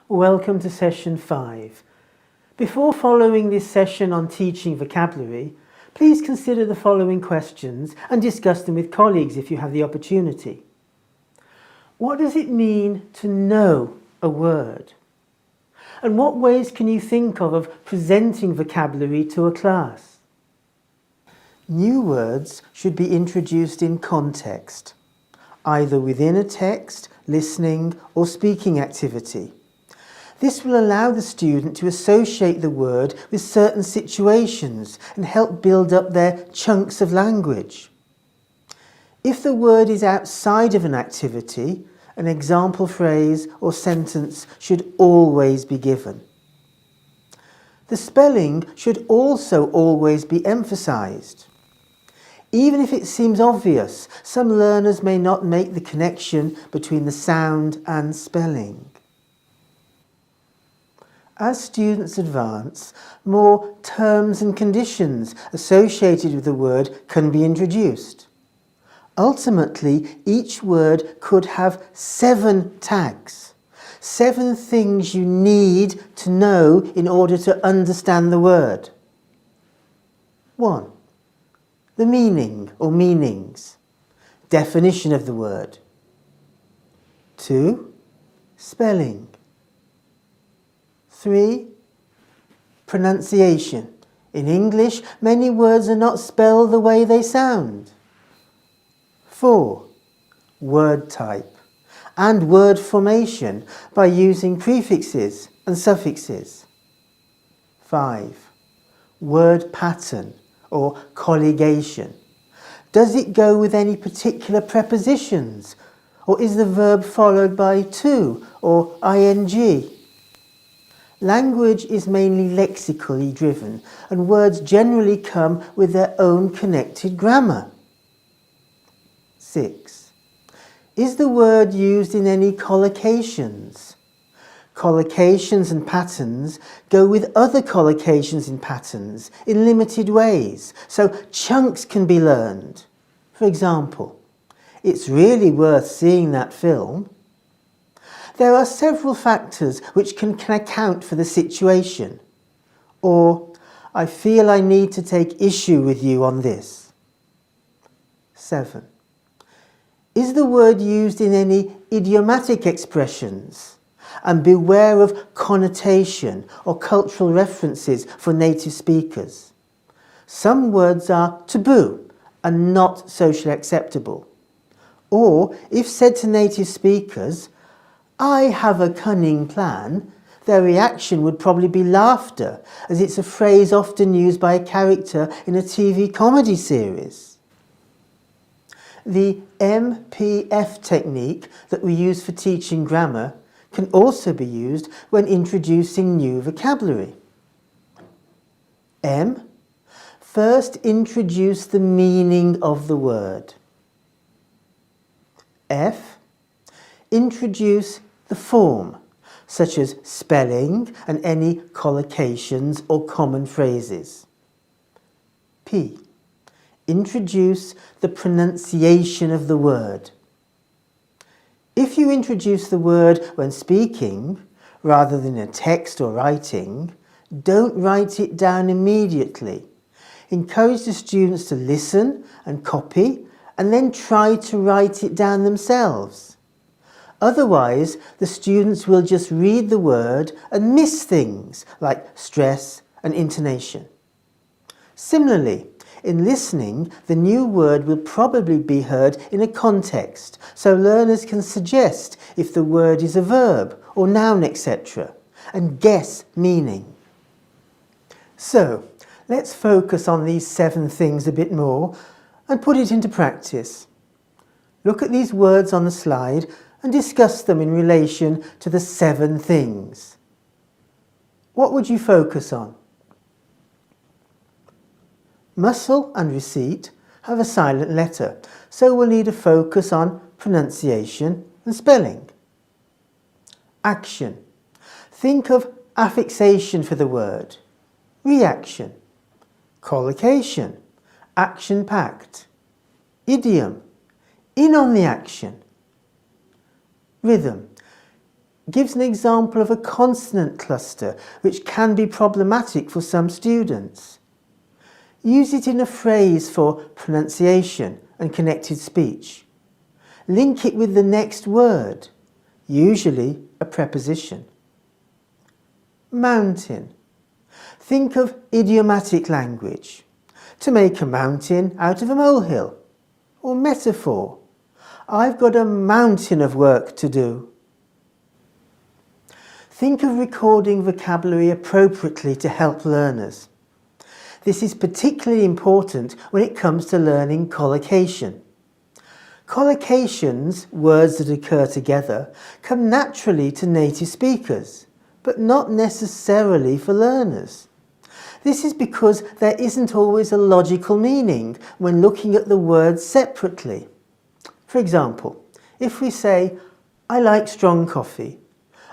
Welcome to session 5. Before following this session on teaching vocabulary, please consider the following questions and discuss them with colleagues if you have the opportunity. What does it mean to know a word? And what ways can you think of presenting vocabulary to a class? New words should be introduced in context, either within a text, listening or speaking activity. This will allow the student to associate the word with certain situations and help build up their chunks of language. If the word is outside of an activity, an example phrase or sentence should always be given. The spelling should also always be emphasised. Even if it seems obvious, some learners may not make the connection between the sound and spelling. As students advance, more terms and conditions associated with the word can be introduced. Ultimately, each word could have 7 tags, 7 things you need to know in order to understand the word. 1. The meaning or meanings, definition of the word. 2. Spelling. 3. Pronunciation. In English, many words are not spelled the way they sound. 4. Word type and word formation by using prefixes and suffixes. 5. Word pattern or colligation. Does it go with any particular prepositions, or is the verb followed by to or ing? Language is mainly lexically driven, and words generally come with their own connected grammar. 6. Is the word used in any collocations? Collocations and patterns go with other collocations and patterns in limited ways, so chunks can be learned. For example, it's really worth seeing that film. There are several factors which can account for the situation. Or, I feel I need to take issue with you on this. 7. Is the word used in any idiomatic expressions? And beware of connotation or cultural references for native speakers. Some words are taboo and not socially acceptable. Or, if said to native speakers, "I have a cunning plan," their reaction would probably be laughter, as it's a phrase often used by a character in a TV comedy series. The MPF technique that we use for teaching grammar can also be used when introducing new vocabulary. M. First introduce the meaning of the word. F. Introduce the form, such as spelling and any collocations or common phrases. P. Introduce the pronunciation of the word. If you introduce the word when speaking, rather than in text or writing, don't write it down immediately. Encourage the students to listen and copy, and then try to write it down themselves. Otherwise, the students will just read the word and miss things like stress and intonation. Similarly, in listening, the new word will probably be heard in a context, so learners can suggest if the word is a verb or noun, etc., and guess meaning. So, let's focus on these 7 things a bit more and put it into practice. Look at these words on the slide and discuss them in relation to the 7 things. What would you focus on? Muscle and receipt have a silent letter, so we'll need a focus on pronunciation and spelling. Action. Think of affixation for the word. Reaction. Collocation. Action-packed. Idiom. In on the action. Rhythm. gives an example of a consonant cluster which can be problematic for some students. Use it in a phrase for pronunciation and connected speech. Link it with the next word, usually a preposition. Mountain. Think of idiomatic language. To make a mountain out of a molehill. Or metaphor. I've got a mountain of work to do. Think of recording vocabulary appropriately to help learners. This is particularly important when it comes to learning collocation. Collocations, words that occur together, come naturally to native speakers, but not necessarily for learners. This is because there isn't always a logical meaning when looking at the words separately. For example, if we say, "I like strong coffee,"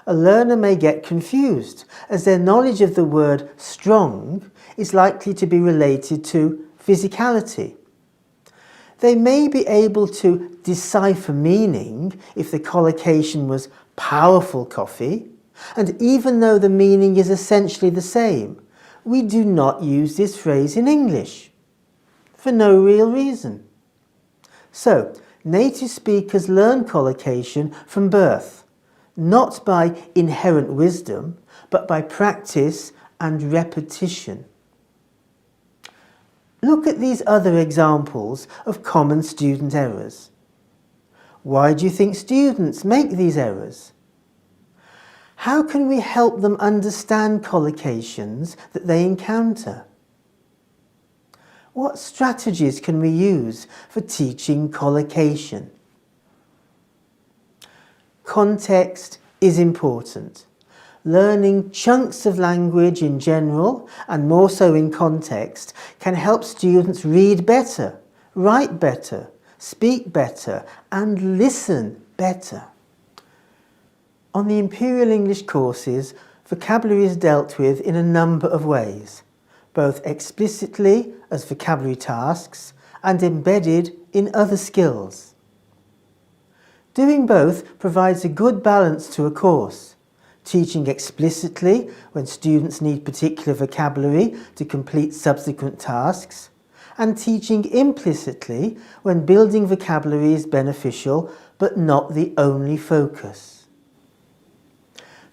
a learner may get confused as their knowledge of the word strong is likely to be related to physicality. They may be able to decipher meaning if the collocation was powerful coffee, and even though the meaning is essentially the same, we do not use this phrase in English, for no real reason. So, native speakers learn collocation from birth, not by inherent wisdom, but by practice and repetition. Look at these other examples of common student errors. Why do you think students make these errors? How can we help them understand collocations that they encounter? What strategies can we use for teaching collocation? Context is important. Learning chunks of language in general, and more so in context, can help students read better, write better, speak better, and listen better. On the Imperial English courses, vocabulary is dealt with in a number of ways, both explicitly as vocabulary tasks and embedded in other skills. Doing both provides a good balance to a course, teaching explicitly when students need particular vocabulary to complete subsequent tasks, and teaching implicitly when building vocabulary is beneficial but not the only focus.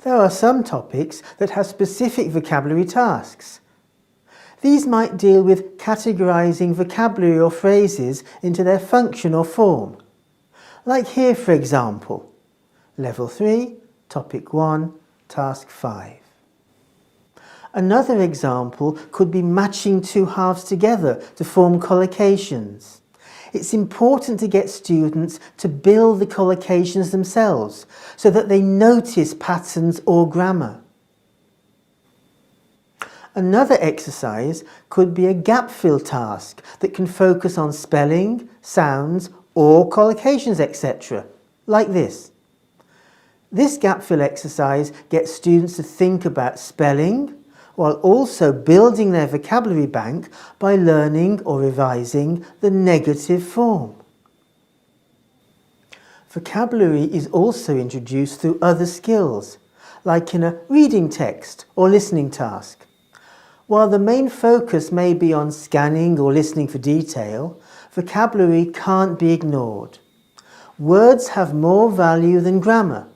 There are some topics that have specific vocabulary tasks. These might deal with categorizing vocabulary or phrases into their function or form. Like here, for example, Level 3, Topic 1, Task 5. Another example could be matching two halves together to form collocations. It's important to get students to build the collocations themselves so that they notice patterns or grammar. Another exercise could be a gap fill task that can focus on spelling, sounds, or collocations, etc., like this. This gap fill exercise gets students to think about spelling while also building their vocabulary bank by learning or revising the negative form. Vocabulary is also introduced through other skills, like in a reading text or listening task. While the main focus may be on scanning or listening for detail, vocabulary can't be ignored. Words have more value than grammar.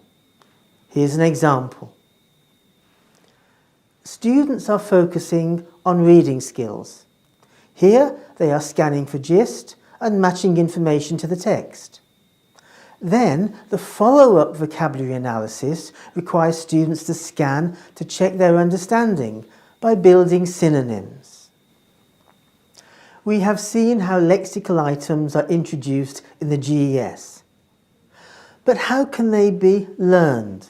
Here's an example. Students are focusing on reading skills. Here they are scanning for gist and matching information to the text. Then the follow-up vocabulary analysis requires students to scan to check their understanding by building synonyms. We have seen how lexical items are introduced in the GES. But how can they be learned?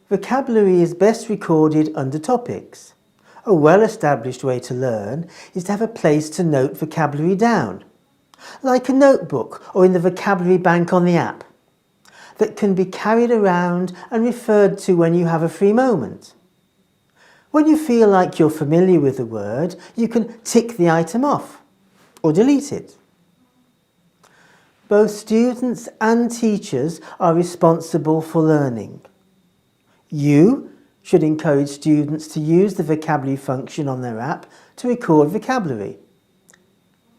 Vocabulary is best recorded under topics. A well-established way to learn is to have a place to note vocabulary down, like a notebook or in the vocabulary bank on the app, that can be carried around and referred to when you have a free moment. When you feel like you're familiar with the word, you can tick the item off or delete it. Both students and teachers are responsible for learning. You should encourage students to use the vocabulary function on their app to record vocabulary.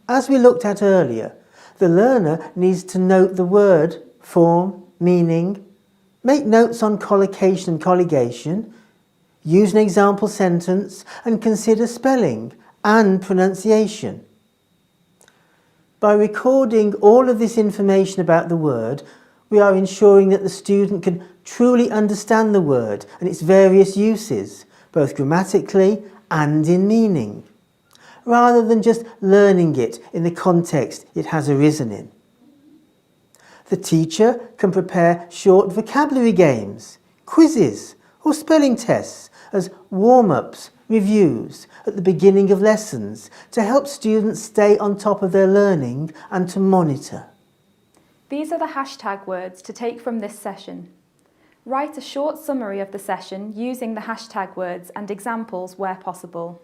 As we looked at earlier, the learner needs to note the word, form, meaning, make notes on collocation and colligation, use an example sentence and consider spelling and pronunciation. By recording all of this information about the word, we are ensuring that the student can truly understand the word and its various uses, both grammatically and in meaning, rather than just learning it in the context it has arisen in. The teacher can prepare short vocabulary games, quizzes or spelling tests as warm-ups, reviews at the beginning of lessons to help students stay on top of their learning and to monitor. These are the hashtag words to take from this session. Write a short summary of the session using the hashtag words and examples where possible.